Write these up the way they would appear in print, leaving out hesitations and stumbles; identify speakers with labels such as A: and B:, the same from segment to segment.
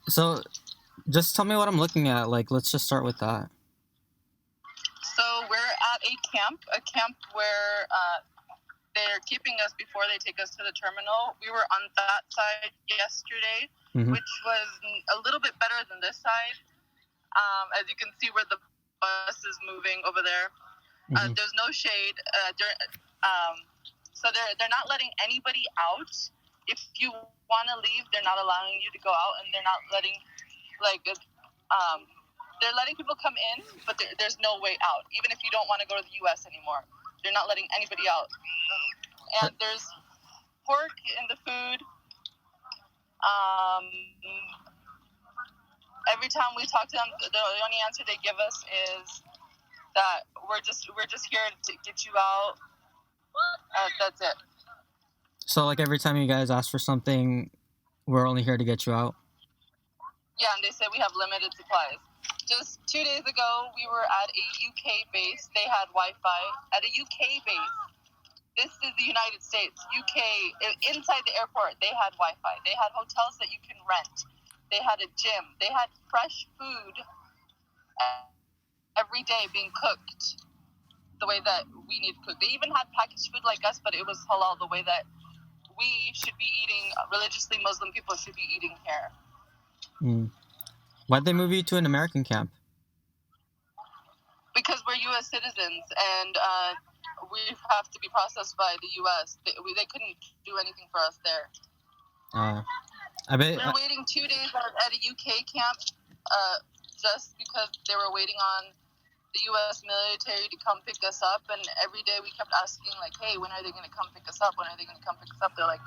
A: So, just tell me what I'm looking at. Like, let's just start with that.
B: So we're at a camp where they're keeping us before they take us to the terminal. We were on that side yesterday, which was a little bit better than this side. As you can see where the bus is moving over there. There's no shade. So they're not letting anybody out. If you want to leave, they're not allowing you to go out, and they're not letting they're letting people come in, but there's no way out. Even if you don't want to go to the U.S. anymore, they're not letting anybody out. And there's pork in the food. Every time we talk to them, the only answer they give us is that we're just here to get you out. That's it.
A: So, like, every time you guys ask for something, we're only here to get you out?
B: Yeah, and they said we have limited supplies. Just 2 days ago, we were at a UK base. They had Wi-Fi at a UK base. This is the United States. UK, inside the airport, they had Wi-Fi. They had hotels that you can rent. They had a gym. They had fresh food every day being cooked the way that we need to cook. They even had packaged food like us, but it was halal, the way that we should be eating, religiously Muslim people should be eating here.
A: Why'd they move you to an American camp?
B: Because we're U.S. citizens, and we have to be processed by the U.S. They couldn't do anything for us there.
A: I bet
B: we're waiting 2 days at a UK camp, just because they were waiting on the U.S. military to come pick us up, and every day we kept asking, like, hey, when are they going to come pick us up? When are they going to come pick us up? They're like,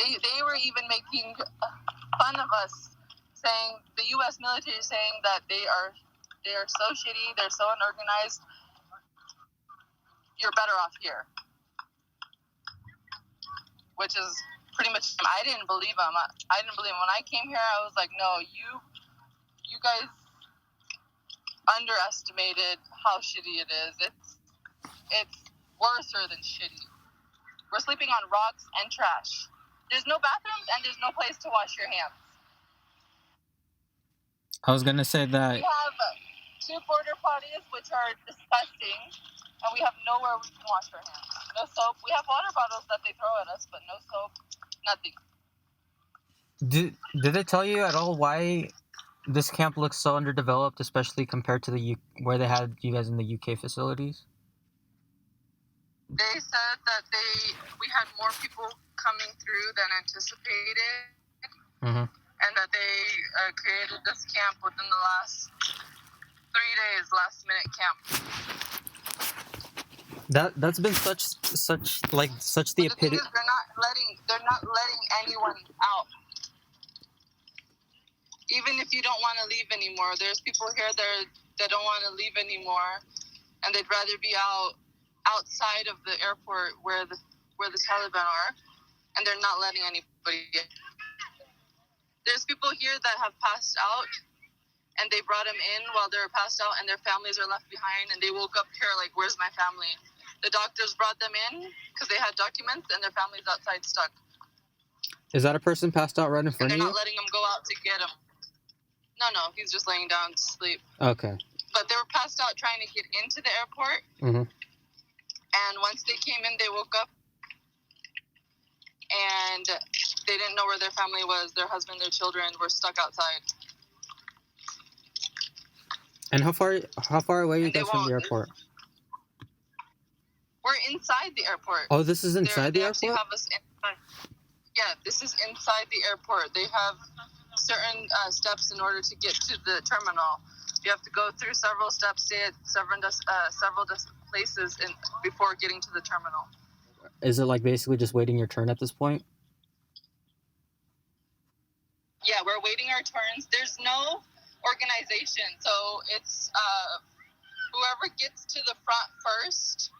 B: they were even making fun of us, saying, the U.S. military saying that they are so shitty, they're so unorganized, you're better off here. Which is pretty much, I didn't believe them. I didn't believe them. When I came here, I was like, no, you guys underestimated how shitty it is. It's worser than shitty. We're sleeping on rocks and trash. There's no bathrooms and there's no place to wash your hands.
A: I was gonna say that
B: we have 2 border potties, which are disgusting, and we have nowhere we can wash our hands. No soap. We have water bottles that they throw at us, but no soap, nothing.
A: Did they tell you at all why this camp looks so underdeveloped, especially compared to where they had you guys in the UK facilities?
B: They said that we had more people coming through than anticipated, and that they created this camp within the last 3 days, last minute
A: camp. That's been such the epitome.
B: They're not letting anyone out. Even if you don't want to leave anymore, there's people here that don't want to leave anymore, and they'd rather be outside of the airport where the Taliban are, and they're not letting anybody in. There's people here that have passed out, and they brought them in while they were passed out, and their families are left behind, and they woke up here like, where's my family? The doctors brought them in because they had documents, and their family's outside stuck.
A: Is that a person passed out right in front of you?
B: They're not letting them go out to get him. No, he's just laying down to sleep.
A: Okay.
B: But they were passed out trying to get into the airport. And once they came in, they woke up, and they didn't know where their family was. Their husband, their children were stuck outside.
A: And how far away are you guys from the airport?
B: We're inside the airport.
A: Oh, this is inside the airport?
B: Have us inside. Yeah, this is inside the airport. They have certain steps in order to get to the terminal. You have to go through several steps, stay at several places before getting to the terminal.
A: Is it like basically just waiting your turn at this point?
B: Yeah, we're waiting our turns. There's no organization, so it's whoever gets to the front first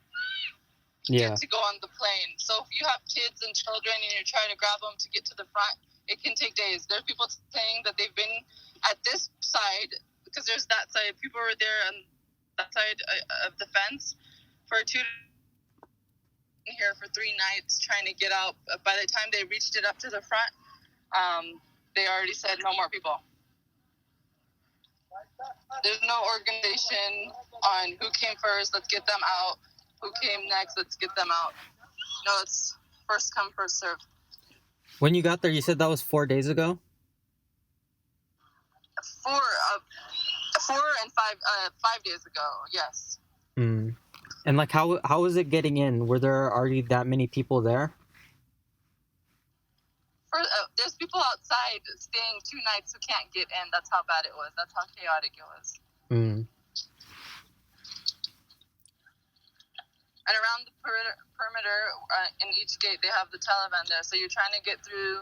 B: gets to go on the plane. So if you have kids and children and you're trying to grab them to get to the front, it can take days. There are people saying that they've been at this side, because there's that side. People were there on that side of the fence for 2 here for 3 nights trying to get out. By the time they reached it up to the front, they already said no more people. There's no organization on who came first, let's get them out. Who came next, let's get them out. No, it's first come, first serve.
A: When you got there, you said that was 4 days ago?
B: 4 and 5 days ago, yes.
A: Mm. And like, how was it getting in? Were there already that many people there?
B: There's people outside staying 2 nights who can't get in. That's how bad it was. That's how chaotic it was.
A: Mm.
B: And around the perimeter, in each gate, they have the Taliban there. So you're trying to get through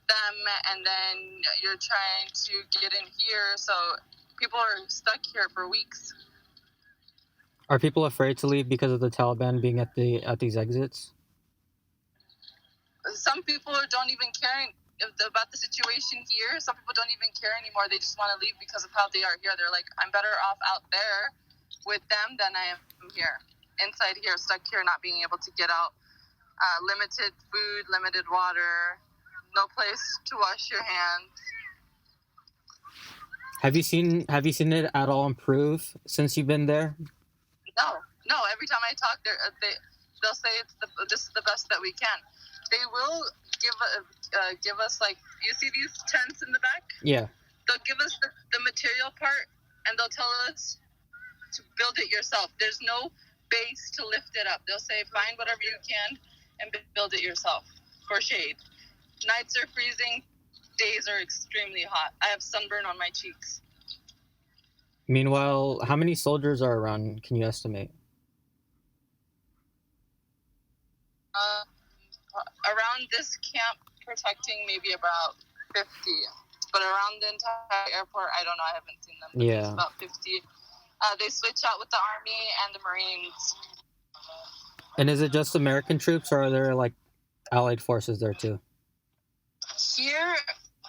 B: them, and then you're trying to get in here. So people are stuck here for weeks.
A: Are people afraid to leave because of the Taliban being at these exits?
B: Some people don't even care about the situation here. Some people don't even care anymore. They just want to leave because of how they are here. They're like, I'm better off out there with them than I am here. Inside here, stuck here, not being able to get out. Limited food, limited water, no place to wash your hands.
A: Have you seen it at all improve since you've been there?
B: No. Every time I talk, they'll say this is the best that we can. They will give us, like, you see these tents in the back?
A: Yeah.
B: They'll give us the material part, and they'll tell us to build it yourself. There's no base to lift it up. They'll say, find whatever you can and build it yourself for shade. Nights are freezing. Days are extremely hot. I have sunburn on my cheeks.
A: Meanwhile, how many soldiers are around? Can you estimate?
B: Around this camp, protecting maybe about 50. But around the entire airport, I don't know. I haven't seen them. But
A: Yeah.
B: It's about 50. They switch out with the Army and the Marines.
A: And is it just American troops, or are there like allied forces there too?
B: Here,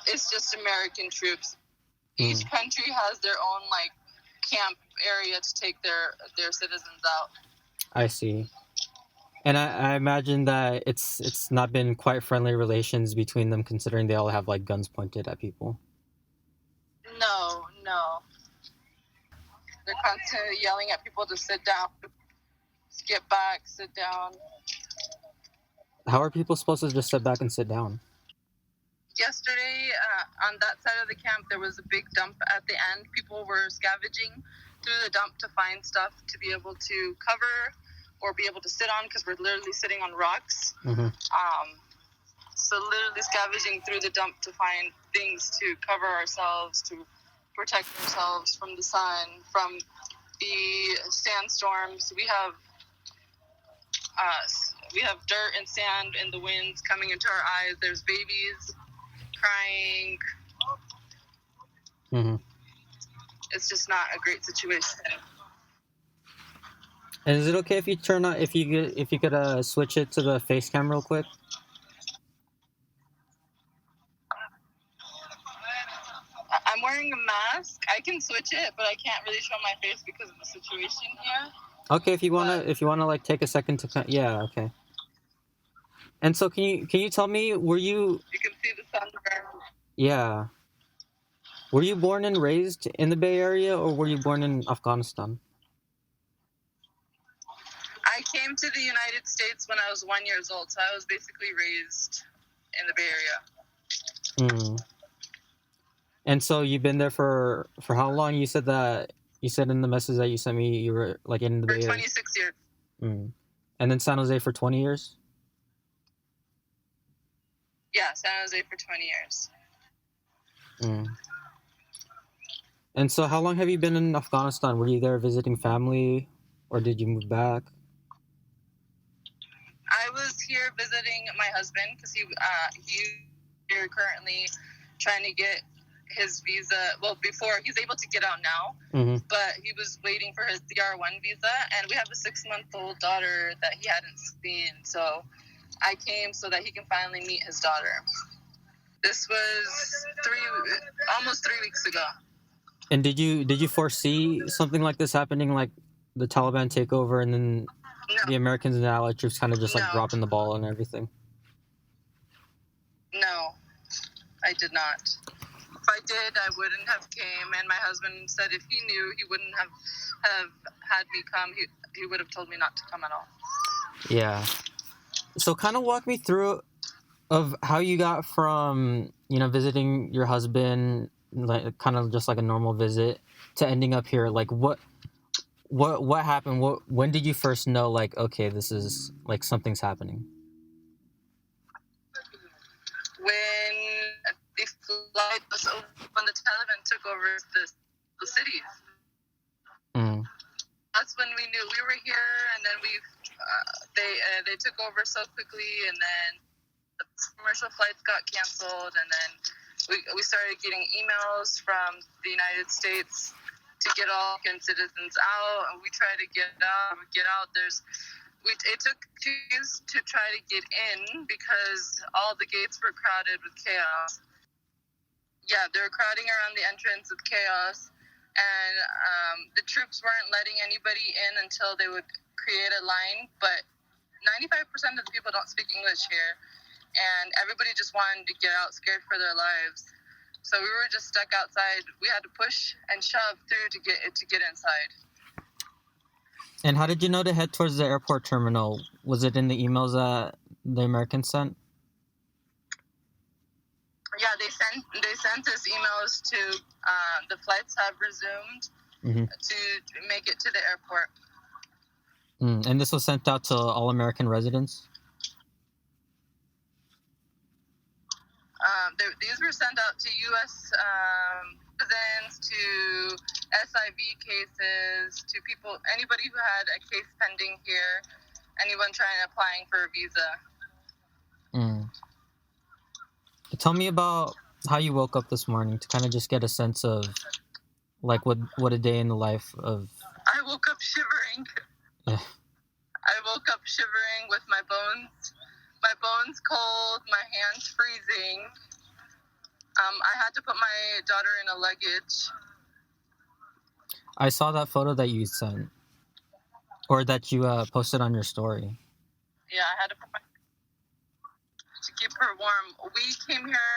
B: it's just American troops. Each country has their own, like, camp area to take their citizens out.
A: I see. And I imagine that it's not been quite friendly relations between them, considering they all have like guns pointed at people.
B: No. They're constantly yelling at people to sit down, get back, sit down.
A: How are people supposed to just sit back and sit down?
B: Yesterday, on that side of the camp, there was a big dump at the end. People were scavenging through the dump to find stuff to be able to cover or be able to sit on, because we're literally sitting on rocks.
A: Mm-hmm.
B: So literally scavenging through the dump to find things to cover ourselves, to protect ourselves from the sun, from the sandstorms. We have dirt and sand and the winds coming into our eyes. There's babies crying.
A: Mm-hmm.
B: It's just not a great situation.
A: And is it okay if you turn on, if you could switch it to the face cam real quick?
B: I'm wearing a mask. I can switch it, but I can't really show my face because of the situation here.
A: Okay, if you wanna like take a second to yeah, okay. And so can you tell me, were you?
B: You can see the sunburn.
A: Yeah. Were you born and raised in the Bay Area, or were you born in Afghanistan?
B: I came to the United States when I was 1 year old, so I was basically raised in the Bay Area.
A: Mm. And so you've been there for how long? You said in the message that you sent me you were like in the Bay Area.
B: 26 years.
A: Mm. And then San Jose for 20 years?
B: Yeah, San Jose for 20 years.
A: Mm. And so how long have you been in Afghanistan? Were you there visiting family, or did you move back?
B: I was here visiting my husband because he's here currently trying to get his visa. Well, before he's able to get out now,
A: Mm-hmm.
B: but he was waiting for his DR1 visa, and we have a 6-month-old daughter that he hadn't seen. So I came so that he can finally meet his daughter. This was almost 3 weeks ago.
A: And did you foresee something like this happening, like the Taliban takeover, and then the Americans and the Allied troops kind of just like dropping the ball and everything?
B: No, I did not. I did, I wouldn't have came. And my husband said if he knew, he wouldn't have had me come. He would have told me not to come at all.
A: Yeah. So kind of walk me through of how you got from, visiting your husband, like kind of just like a normal visit, to ending up here. Like what happened? When did you first know, like, okay, this is like something's happening?
B: When the flight was over, when the Taliban took over the city.
A: Mm.
B: That's when we knew we were here, and then they took over so quickly, and then the commercial flights got canceled, and then we started getting emails from the United States to get all Afghan citizens out, and we tried to get out. It took 2 years to try to get in because all the gates were crowded with chaos. Yeah, they were crowding around the entrance with chaos, and the troops weren't letting anybody in until they would create a line. But 95% of the people don't speak English here, and everybody just wanted to get out, scared for their lives. So we were just stuck outside. We had to push and shove through to get inside.
A: And how did you know to head towards the airport terminal? Was it in the emails that the Americans sent?
B: Yeah, they sent us emails to the flights have resumed to make it to the airport.
A: And this was sent out to all American residents?
B: These were sent out to U.S. Citizens, to SIV cases, to anybody who had a case pending here, anyone applying for a visa.
A: Tell me about how you woke up this morning, to kind of just get a sense of like what a day in the life of.
B: I woke up shivering. I woke up shivering with my bones cold, my hands freezing. I had to put my daughter in a luggage.
A: I saw that photo that you sent, or that you posted on your story.
B: Yeah, I had to to keep her warm. We came here.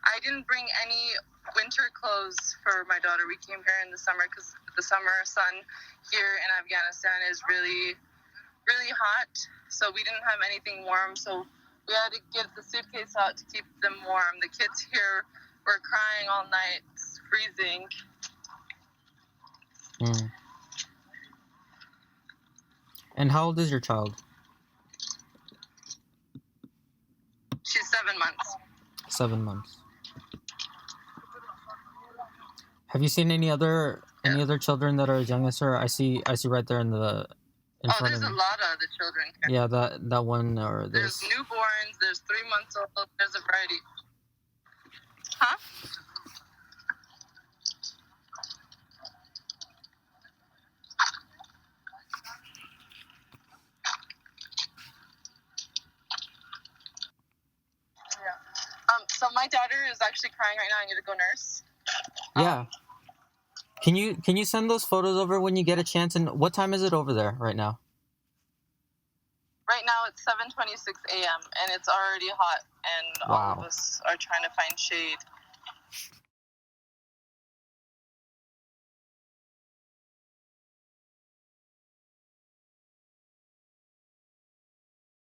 B: I didn't bring any winter clothes for my daughter. We came here in the summer because the summer sun here in Afghanistan is really, really hot. So we didn't have anything warm. So we had to get the suitcase out to keep them warm. The kids here were crying all night, freezing.
A: And how old is your child?
B: She's 7 months.
A: 7 months. Have you seen any other children that are as young as her? I see right there in front of me.
B: There's a lot of the children here.
A: Yeah, that one, or
B: there's newborns, there's 3 months old, there's a variety. Huh? So my daughter is actually crying right now. I need to go nurse.
A: Yeah. Can you send those photos over when you get a chance? And what time is it over there right now?
B: Right now it's 7:26 a.m. and it's already hot, and all of us are trying to find shade.